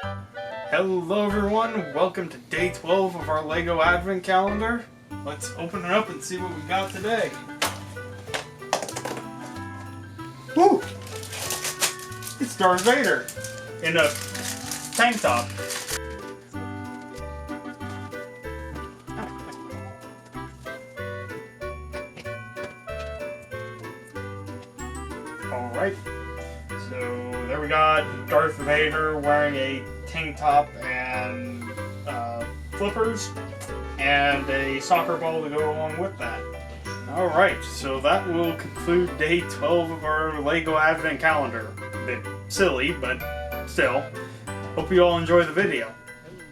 Hello everyone, welcome to day 12 of our LEGO Advent Calendar. Let's open it up and see what we got today. Woo! It's Darth Vader in a tank top. Alright, so there we got Darth Vader wearing a tank top and flippers and a soccer ball to go along with that. Alright, so that will conclude day 12 of our LEGO Advent Calendar. A bit silly, but still. Hope you all enjoy the video.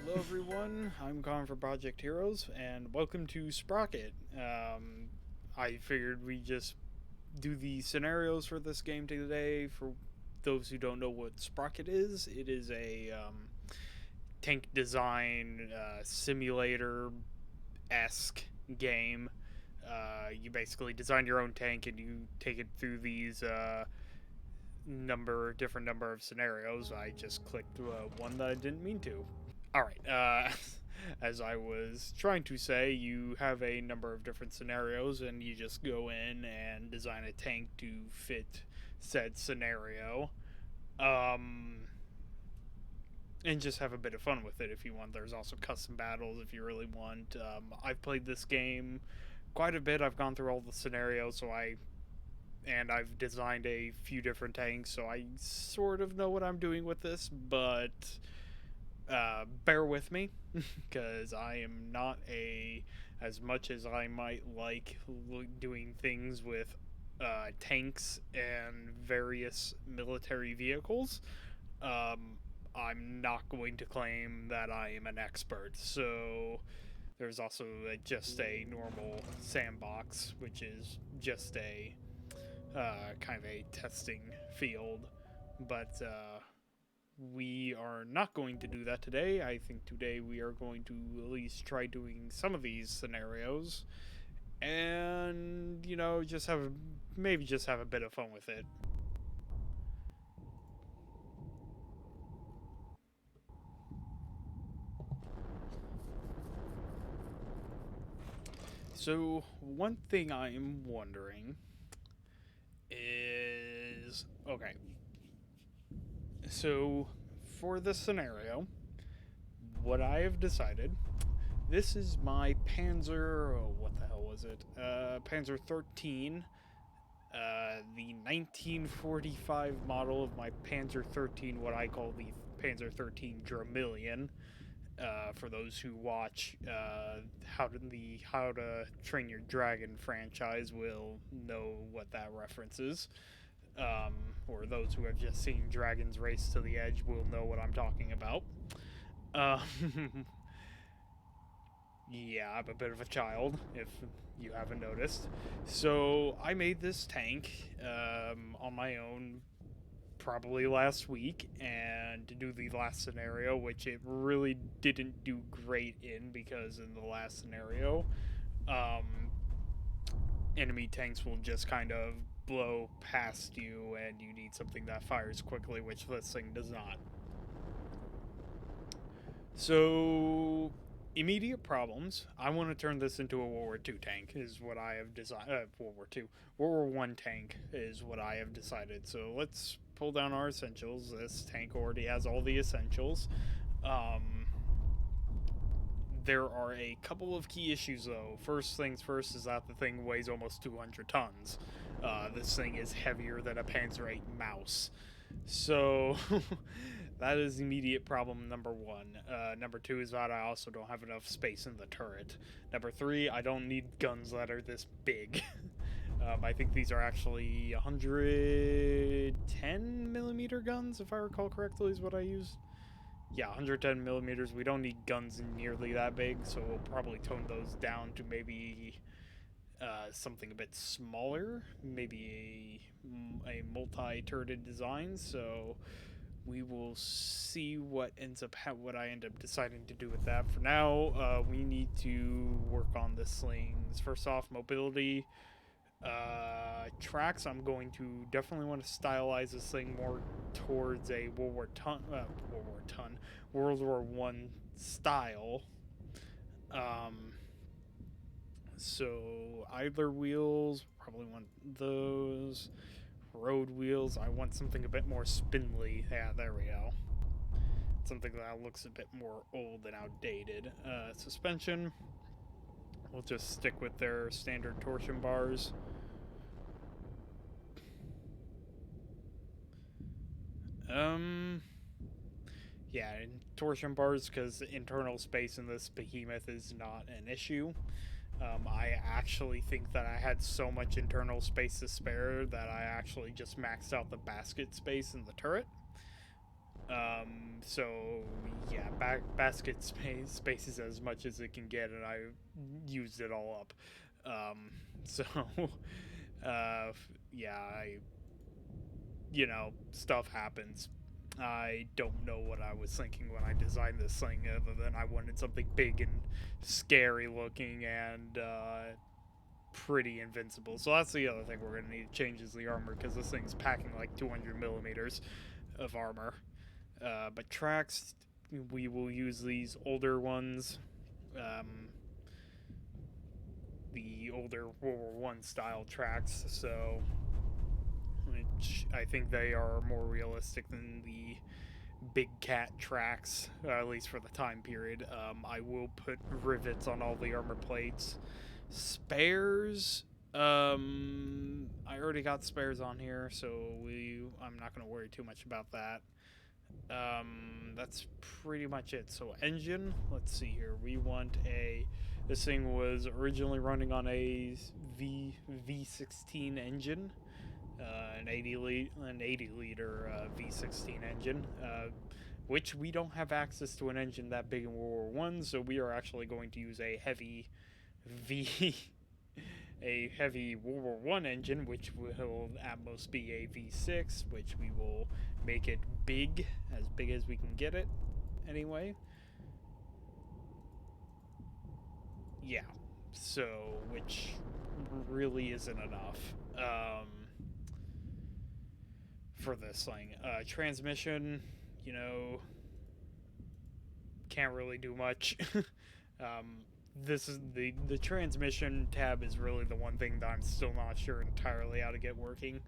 Hello everyone, I'm Connor for Project Heroes, and welcome to Sprocket. I figured we just do the scenarios for this game today. For those who don't know what Sprocket is, it is a tank design simulator-esque game. You basically design your own tank and you take it through these different number of scenarios. I just clicked one that I didn't mean to. Alright, as I was trying to say, you have a number of different scenarios and you just go in and design a tank to fit said scenario. And just have a bit of fun with it if you want. There's also custom battles if you really want. I've played this game quite a bit. I've gone through all the scenarios, and I've designed a few different tanks, so I sort of know what I'm doing with this, but bear with me, because I am not as much as I might like doing things with tanks and various military vehicles. I'm not going to claim that I am an expert, so there's also just a normal sandbox, which is just a kind of a testing field, but we are not going to do that today. I think today we are going to at least try doing some of these scenarios, and just have a bit of fun with it. So one thing I am wondering is, okay, so for this scenario, what I have decided, this is my Panzer, what the hell was it? Panzer 13, the 1945 model of my Panzer 13, what I call the Panzer 13 Dramillion. For those who watch How to Train Your Dragon franchise will know what that reference is. Or those who have just seen Dragons Race to the Edge will know what I'm talking about. Yeah, I'm a bit of a child, if you haven't noticed. So I made this tank on my own probably last week, and to do the last scenario, which it really didn't do great in, because in the last scenario, enemy tanks will just kind of blow past you and you need something that fires quickly, which this thing does not. So immediate problems. I want to turn this into a World War II tank is what I have designed. World War I tank is what I have decided. So let's pull down our essentials. This tank already has all the essentials. There are a couple of key issues though. First things first is that the thing weighs almost 200 tons. This thing is heavier than a Panzer VIII mouse. So that is immediate problem number one. Number two is that I also don't have enough space in the turret. Number three, I don't need guns that are this big. I think these are actually 110 millimeter guns, if I recall correctly, is what I used. Yeah, 110 millimeters. We don't need guns nearly that big, so we'll probably tone those down to maybe something a bit smaller, maybe a multi-turreted design. So we will see what I end up deciding to do with that. For now, we need to work on the slings. First off, mobility. Tracks, I'm going to definitely want to stylize this thing more towards a World War One style. Um, so idler wheels, probably want those. Road wheels, I want something a bit more spindly. Yeah, there we go. Something that looks a bit more old and outdated. Suspension, we'll just stick with their standard torsion bars. Um, yeah, and torsion bars, because internal space in this behemoth is not an issue. I actually think that I had so much internal space to spare that I actually just maxed out the basket space in the turret. So yeah, basket space is as much as it can get, and I used it all up. So uh, yeah, stuff happens. I don't know what I was thinking when I designed this thing, other than I wanted something big and scary looking and pretty invincible. So that's the other thing we're gonna need to change is the armor, because this thing's packing like 200 millimeters of armor. But tracks, we will use these older ones, um, the older World War One style tracks. So, which I think they are more realistic than the big cat tracks, at least for the time period. I will put rivets on all the armor plates. Spares. I already got spares on here, so I'm not going to worry too much about that. That's pretty much it. So engine, let's see here. We want this thing was originally running on a V16 engine, an 80 liter V16 engine, which we don't have access to an engine that big in World War One, so we are actually going to use a heavy V a heavy World War One engine, which will at most be a V6, which we will make it big as we can get it. Anyway, yeah. So, which really isn't enough for this thing. Transmission, you know, can't really do much. um, this is the transmission tab is really the one thing that I'm still not sure entirely how to get working.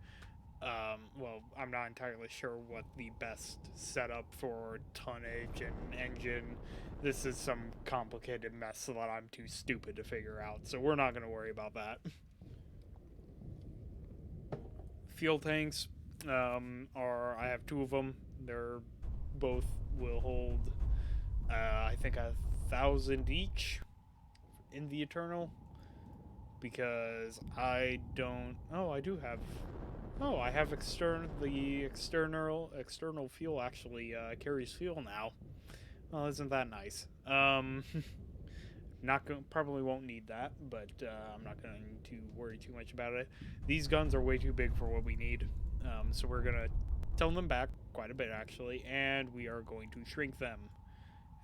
Well, I'm not entirely sure what the best setup for tonnage and engine. This is some complicated mess that I'm too stupid to figure out, so we're not going to worry about that. Fuel tanks I have two of them. They're both will hold, I think, 1,000 each in the Eternal, because I don't. Oh, I do have. Oh, I have external fuel actually carries fuel now. Well, isn't that nice? Probably won't need that, but I'm not going to worry too much about it. These guns are way too big for what we need, so we're gonna tone them back quite a bit actually, and we are going to shrink them.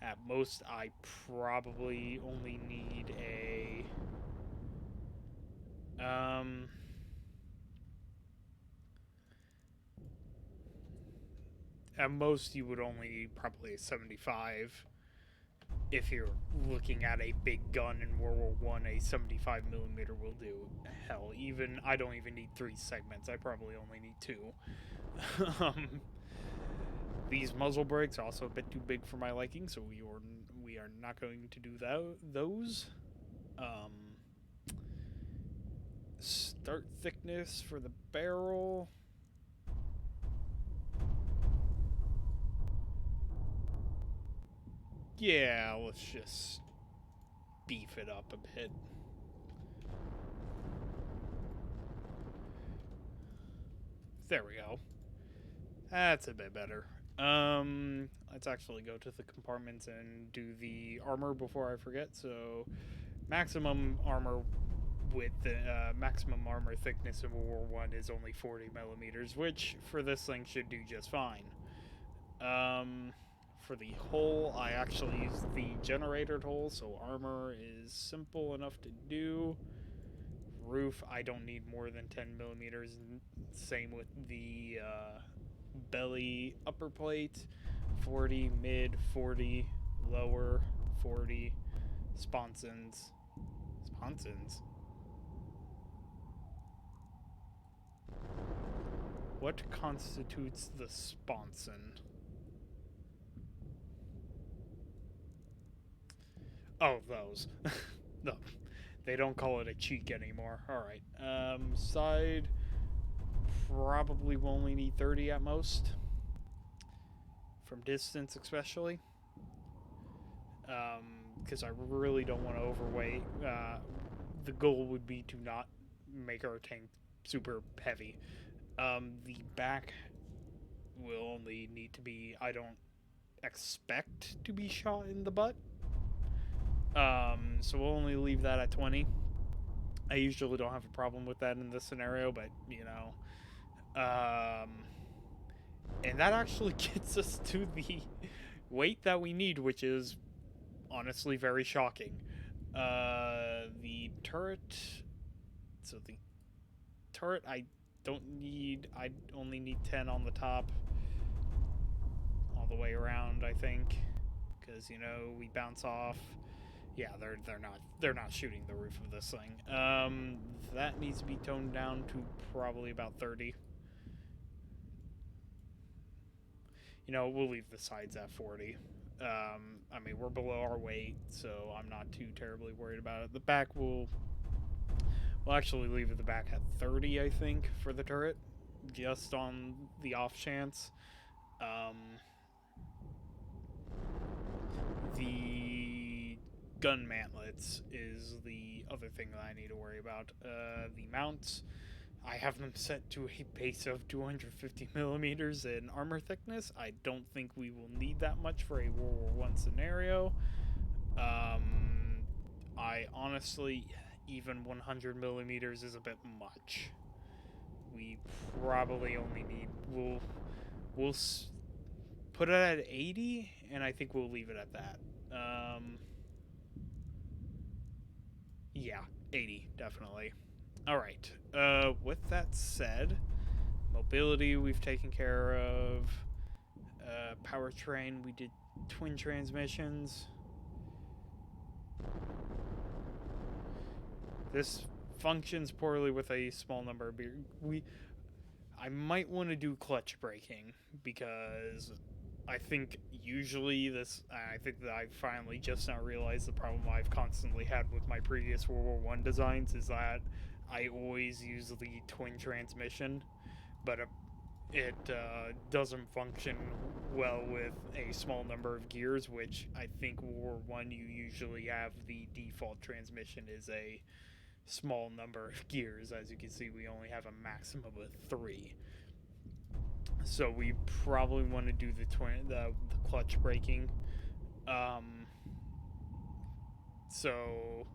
At most, I probably only need a at most you would only need probably a 75. If you're looking at a big gun in World War One, a 75 millimeter will do. Hell, even I don't even need 3 segments. I probably only need 2. These muzzle brakes are also a bit too big for my liking, so we are not going to do those. Start thickness for the barrel. Yeah, let's just beef it up a bit. There we go. That's a bit better. Let's actually go to the compartments and do the armor before I forget. So, maximum armor width, maximum armor thickness in World War One is only 40 millimeters, which for this thing should do just fine. For the hull, I actually use the generator hull, so armor is simple enough to do. roof, I don't need more than 10 millimeters. Same with the belly upper plate. 40 mid, 40 lower, 40 sponsons. Sponsons? What constitutes the sponson? Oh, those. No, they don't call it a cheek anymore. Alright. Side, probably will only need 30 at most. From distance, especially. Because I really don't want to overweight. The goal would be to not make our tank super heavy. The back will only need to be, I don't expect to be shot in the butt. So we'll only leave that at 20. I usually don't have a problem with that in this scenario, but, you know. And that actually gets us to the weight that we need, which is honestly very shocking. The turret... So the turret, I only need 10 on the top. All the way around, I think. Because, you know, we bounce off. Yeah, they're not shooting the roof of this thing. That needs to be toned down to probably about 30. You know, we'll leave the sides at 40. I mean, we're below our weight, so I'm not too terribly worried about it. The back we'll actually leave it the back at 30, I think, for the turret, just on the off chance. The gun mantlets is the other thing that I need to worry about. The mounts, I have them set to a base of 250 millimeters in armor thickness. I don't think we will need that much for a World War I scenario. I honestly, even 100 millimeters is a bit much. We probably only need, we'll put it at 80, and I think we'll leave it at that. Yeah, 80, definitely. Alright, with that said, mobility we've taken care of. Powertrain, we did twin transmissions. This functions poorly with a small number of I might want to do clutch braking, because I think usually I think that I finally just now realized the problem I've constantly had with my previous World War I designs is that I always use the twin transmission, but it doesn't function well with a small number of gears, which I think World War I you usually have the default transmission is a small number of gears. As you can see, we only have a maximum of 3. So we probably want to do the clutch braking. So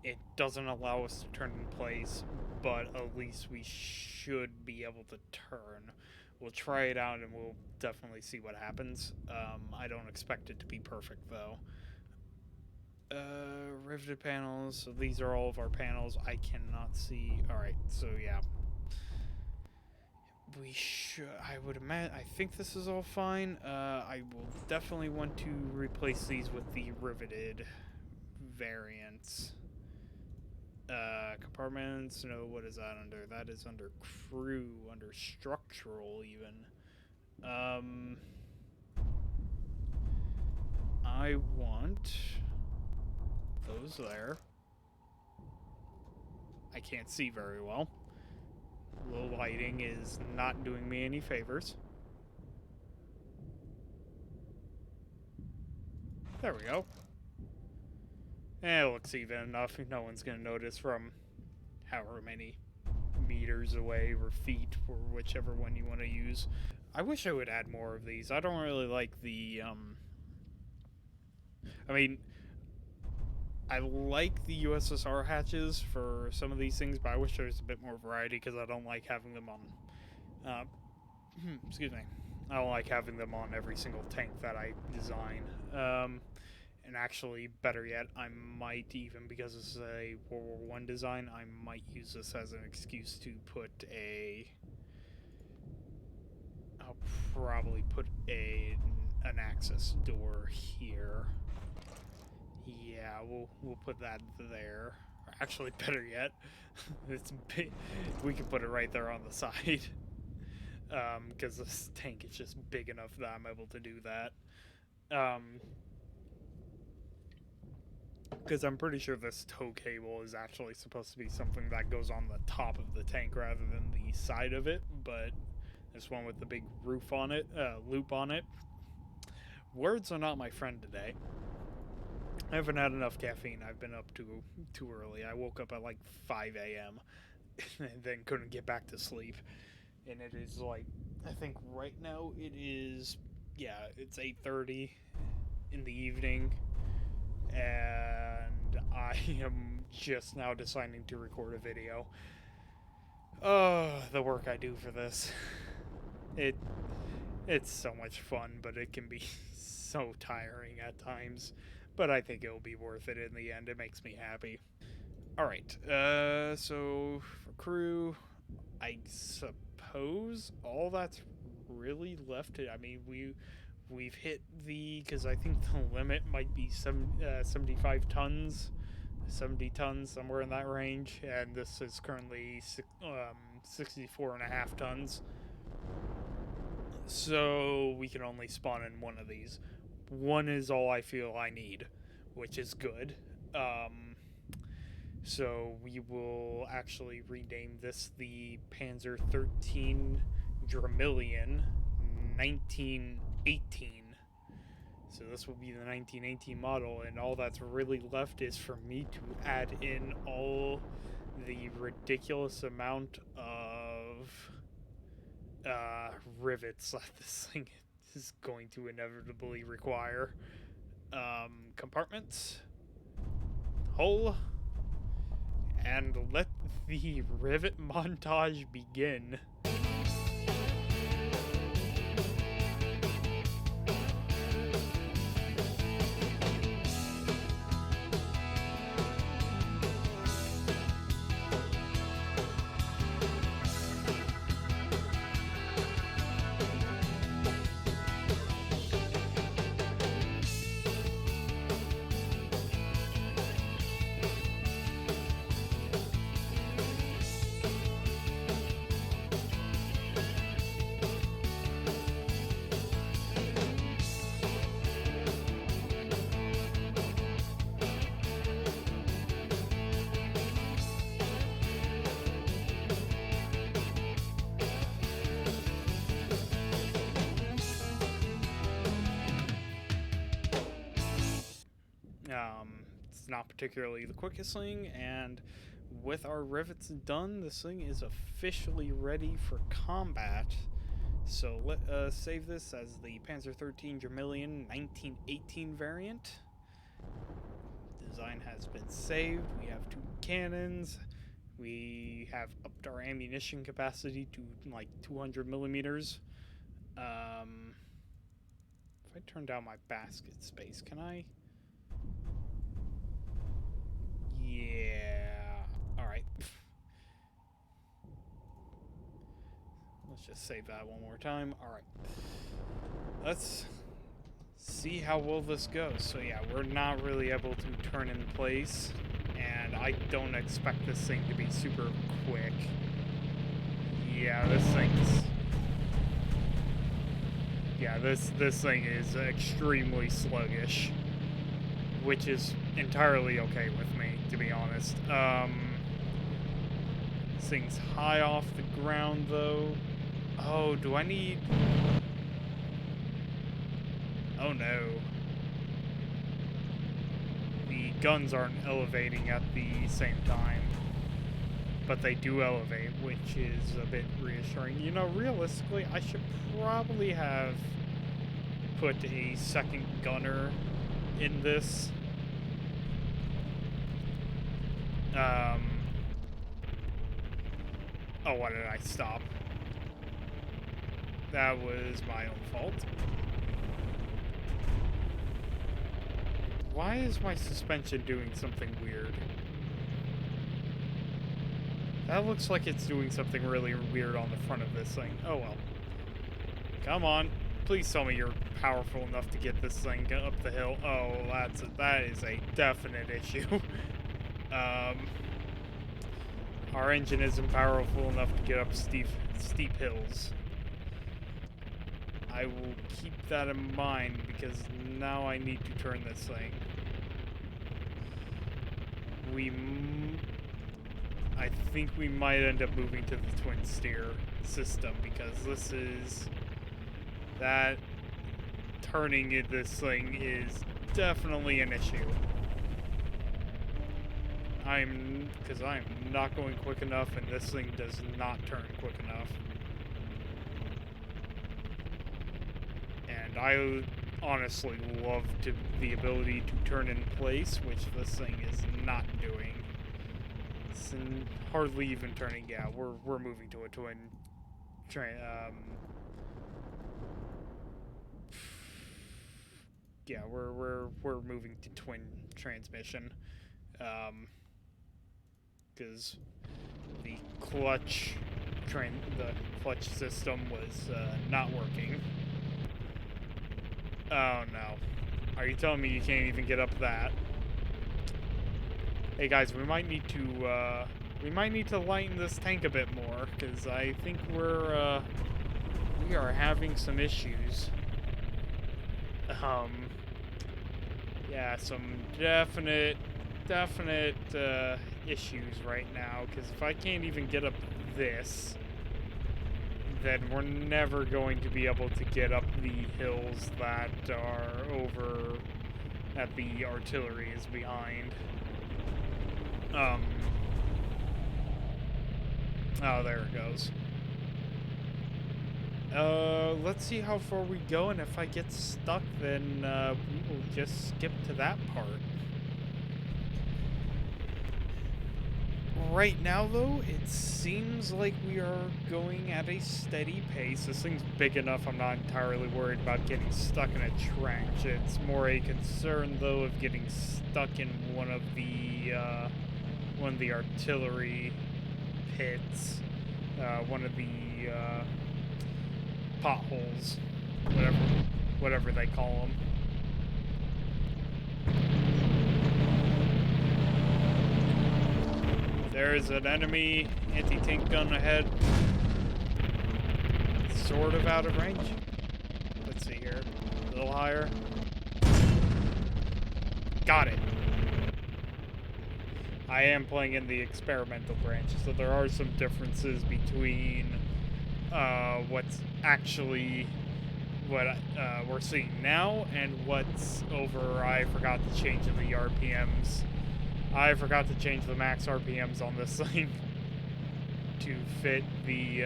it doesn't allow us to turn in place, but at least we should be able to turn. We'll try it out and we'll definitely see what happens. I don't expect it to be perfect though. Riveted panels, so these are all of our panels. I cannot see. Alright, so yeah. We should, I would imagine, I think this is all fine. I will definitely want to replace these with the riveted variants. Compartments, no, what is that under? That is under crew, under structural even. I want those there. I can't see very well. Low lighting is not doing me any favors. There we go. It looks even enough. No one's going to notice from however many meters away or feet, or whichever one you want to use. I wish I would add more of these. I don't really like the, I mean, I like the USSR hatches for some of these things, but I wish there was a bit more variety because I don't like having them on, excuse me, I don't like having them on every single tank that I design. And actually, better yet, I might even, because this is a World War One design, I might use this as an excuse to put a... I'll probably put an access door here. Yeah, we'll put that there. Actually, better yet, it's big. We can put it right there on the side. Because this tank is just big enough that I'm able to do that. Because I'm pretty sure this tow cable is actually supposed to be something that goes on the top of the tank rather than the side of it, but this one with the big roof on it, loop on it. Words are not my friend today. I haven't had enough caffeine. I've been up too early. I woke up at like 5 a.m. and then couldn't get back to sleep. And it is like, I think right now it is, yeah, it's 8:30 in the evening. And I am just now deciding to record a video. Oh, the work I do for this. It's so much fun, but it can be so tiring at times. But I think it'll be worth it in the end. It makes me happy. Alright, so for crew, I suppose all that's really left. I mean, we've hit because I think the limit might be 75 tons, 70 tons, somewhere in that range, and this is currently 64.5 tons. So we can only spawn in one of these. One is all I feel I need, which is good. So we will actually rename this the Panzer 13 Dramillion 1918. So this will be the 1918 model, and all that's really left is for me to add in all the ridiculous amount of rivets that this thing is going to inevitably require. Compartments, hull, and let the rivet montage begin. It's not particularly the quickest thing, and with our rivets done, this thing is officially ready for combat. So let us save this as the Panzer 13 Dramillion 1918 variant. Design has been saved. We have 2 cannons. We have upped our ammunition capacity to like 200 millimeters. If I turn down my basket space, can I? Yeah. Alright. Let's just save that one more time. Alright. Let's see how well this goes. So yeah, we're not really able to turn in place, and I don't expect this thing to be super quick. Yeah, this thing's... Yeah, this thing is extremely sluggish, which is entirely okay with me, to be honest. This thing's high off the ground, though. Oh, do I need... Oh, no. The guns aren't elevating at the same time, but they do elevate, which is a bit reassuring. You know, realistically, I should probably have put a second gunner in this. Oh, why did I stop? That was my own fault. why is my suspension doing something weird? That looks like it's doing something really weird on the front of this thing. Oh well. Come on. Please tell me you're powerful enough to get this thing up the hill. Oh, that is a definite issue. Our engine isn't powerful enough to get up steep hills. I will keep that in mind because now I need to turn this thing. I think we might end up moving to the twin steer system because turning this thing is definitely an issue. Because I'm not going quick enough and this thing does not turn quick enough. And I honestly love the ability to turn in place, which this thing is not doing. It's hardly even turning. Yeah, we're moving to a twin train. Yeah, we're moving to twin transmission. Because the clutch system was not working. Oh no. Are you telling me you can't even get up that? Hey guys, we might need to lighten this tank a bit more, because I think we are having some issues. Yeah, some definite issues right now, because if I can't even get up this, then we're never going to be able to get up the hills that are over that the artillery is behind. Oh, there it goes. Let's see how far we go, and if I get stuck, then we will just skip to that part. Right now, though, it seems like we are going at a steady pace. This thing's big enough, I'm not entirely worried about getting stuck in a trench. It's more a concern, though, of getting stuck in one of the artillery pits, one of the potholes, whatever they call them. There's an enemy anti-tank gun ahead. Sort of out of range. Let's see here. A little higher. Got it. I am playing in the experimental branch, so there are some differences between what's actually what we're seeing now and what's over. I forgot to change the RPMs. I forgot to change the max RPMs on this thing to fit the,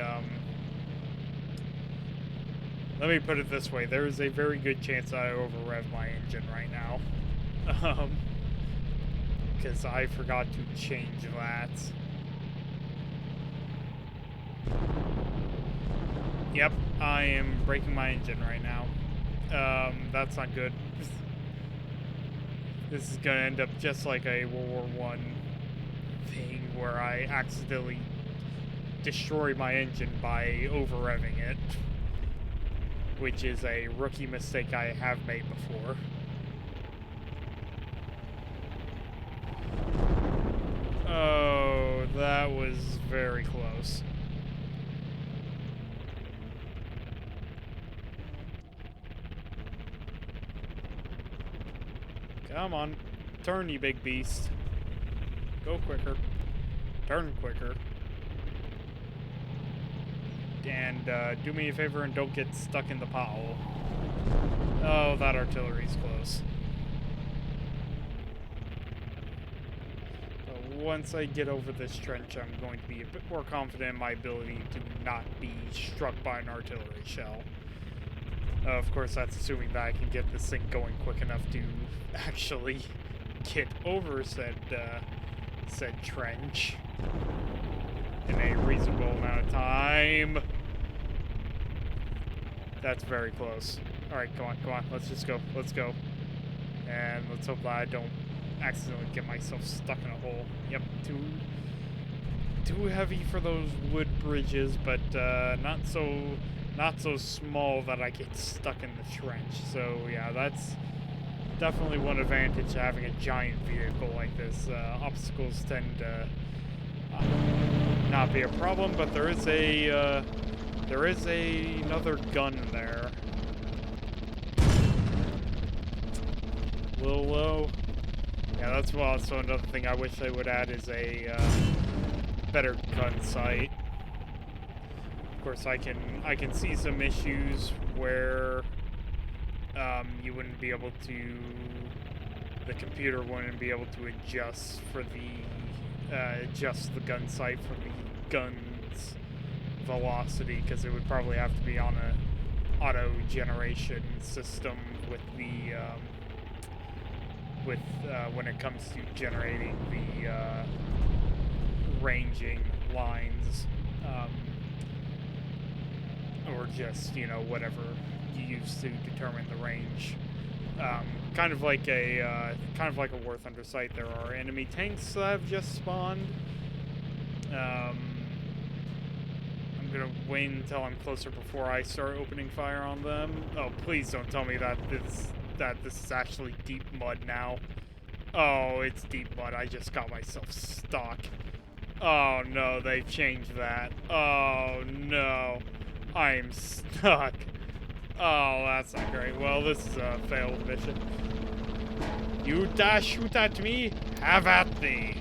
let me put it this way, there is a very good chance I over-rev my engine right now. Because I forgot to change that. Yep, I am braking my engine right now. That's not good. This is gonna end up just like a World War I thing where I accidentally destroy my engine by over-revving it, which is a rookie mistake I have made before. Oh, that was very close. Come on. Turn, you big beast. Go quicker. Turn quicker. And do me a favor and don't get stuck in the pothole. Oh, that artillery's close. But once I get over this trench, I'm going to be a bit more confident in my ability to not be struck by an artillery shell. Of course, that's assuming that I can get this thing going quick enough to actually get over said trench in a reasonable amount of time. That's very close. Alright, go on, let's just go, let's go. And let's hope that I don't accidentally get myself stuck in a hole. Yep, too heavy for those wood bridges, but not so small that I get stuck in the trench. So yeah, that's definitely one advantage to having a giant vehicle like this. Obstacles tend to not be a problem, but there is another gun there. A little low. Yeah, that's well. So another thing I wish they would add is a better gun sight. Of course, I can see some issues where you wouldn't be able to. The computer wouldn't be able to adjust the gun sight from the gun's velocity, because it would probably have to be on a auto generation system with the when it comes to generating the ranging lines, or just whatever you use to determine the range. Kind of like a War Thunder site. There are enemy tanks that have just spawned. I'm gonna wait until I'm closer before I start opening fire on them. Oh, please don't tell me that this is actually deep mud now. Oh, it's deep mud. I just got myself stuck. Oh no, they've changed that. Oh no, I'm stuck. Oh, that's not great. Well, this is a failed mission. You dare shoot at me? Have at thee.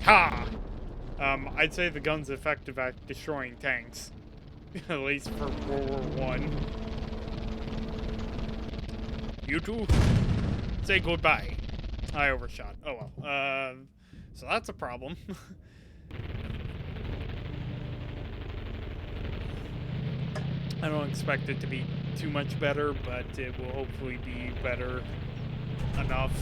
Ha! I'd say the gun's effective at destroying tanks. At least for World War I. You two, say goodbye. I overshot. Oh well. So that's a problem. I don't expect it to be too much better, but it will hopefully be better enough.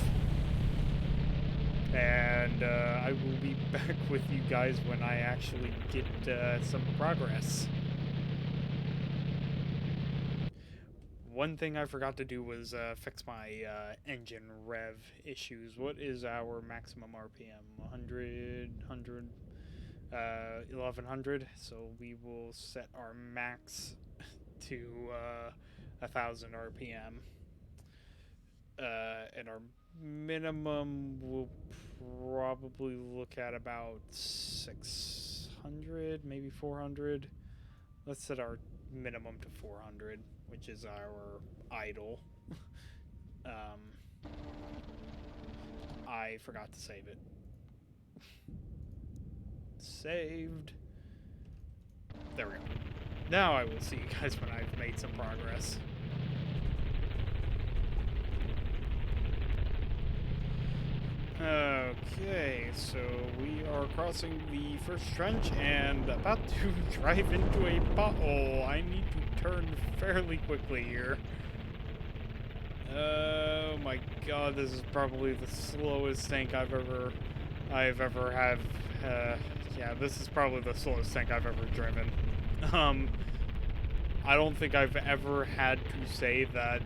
And I will be back with you guys when I actually get some progress. One thing I forgot to do was fix my engine rev issues. What is our maximum RPM? 1100. So we will set our max to 1000 RPM. And our minimum will probably look at about 600, maybe 400. Let's set our minimum to 400, which is our idle. I forgot to save it. Saved. There we go. Now I will see you guys when I've made some progress. Okay, so we are crossing the first trench and about to drive into a pothole. I need to turn fairly quickly here. Oh my god, this is probably the slowest tank I've ever had. Yeah, this is probably the slowest tank I've ever driven. I don't think I've ever had to say that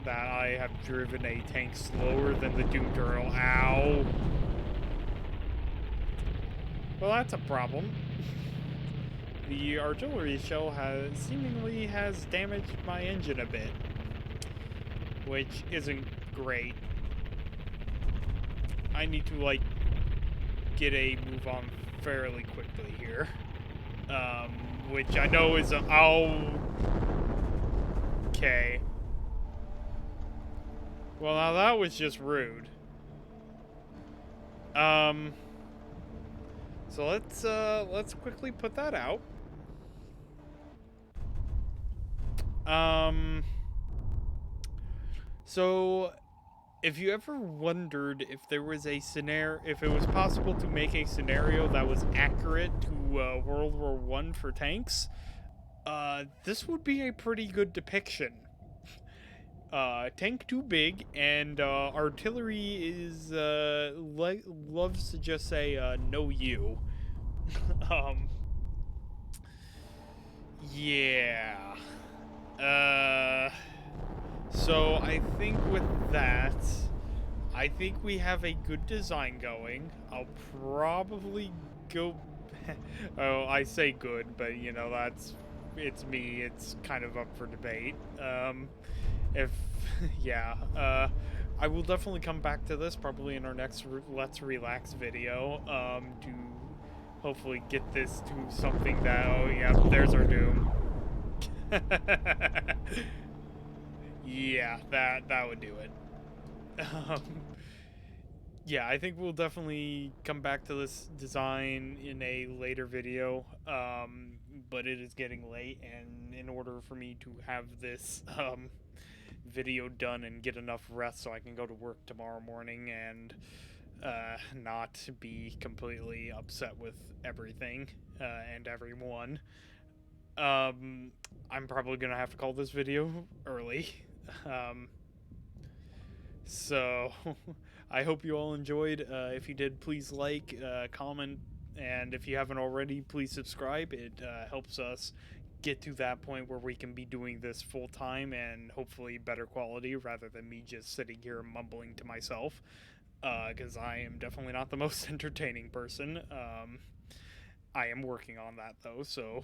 I have driven a tank slower than the Doom Turtle. Ow. Well, that's a problem. The artillery shell seemingly has damaged my engine a bit, which isn't great. I need to, like, get a move on fairly quickly here. Which I know is okay. Well, now that was just rude. So let's quickly put that out. So if you ever wondered if there was a scenario, if it was possible to make a scenario that was accurate to World War I for tanks, this would be a pretty good depiction. Tank too big, and artillery is loves to just say no you. Yeah. So I think with that, I think we have a good design going. I'll probably go. Oh, I say good, but you know it's me. It's kind of up for debate. If yeah, I will definitely come back to this probably in our next Let's Relax video. To hopefully get this to something that. Oh yeah, there's our doom. Yeah, that would do it. Um, yeah, I think we'll definitely come back to this design in a later video. But it is getting late, and in order for me to have this video done and get enough rest so I can go to work tomorrow morning and not be completely upset with everything and everyone, I'm probably gonna have to call this video early. Um, so I hope you all enjoyed. If you did, please like, comment, and if you haven't already, please subscribe. It helps us get to that point where we can be doing this full time and hopefully better quality rather than me just sitting here mumbling to myself. Because I am definitely not the most entertaining person. I am working on that though, so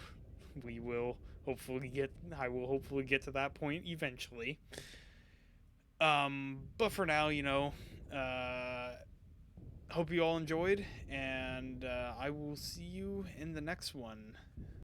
we will hopefully get. I will hopefully get to that point eventually. But for now, hope you all enjoyed, and I will see you in the next one.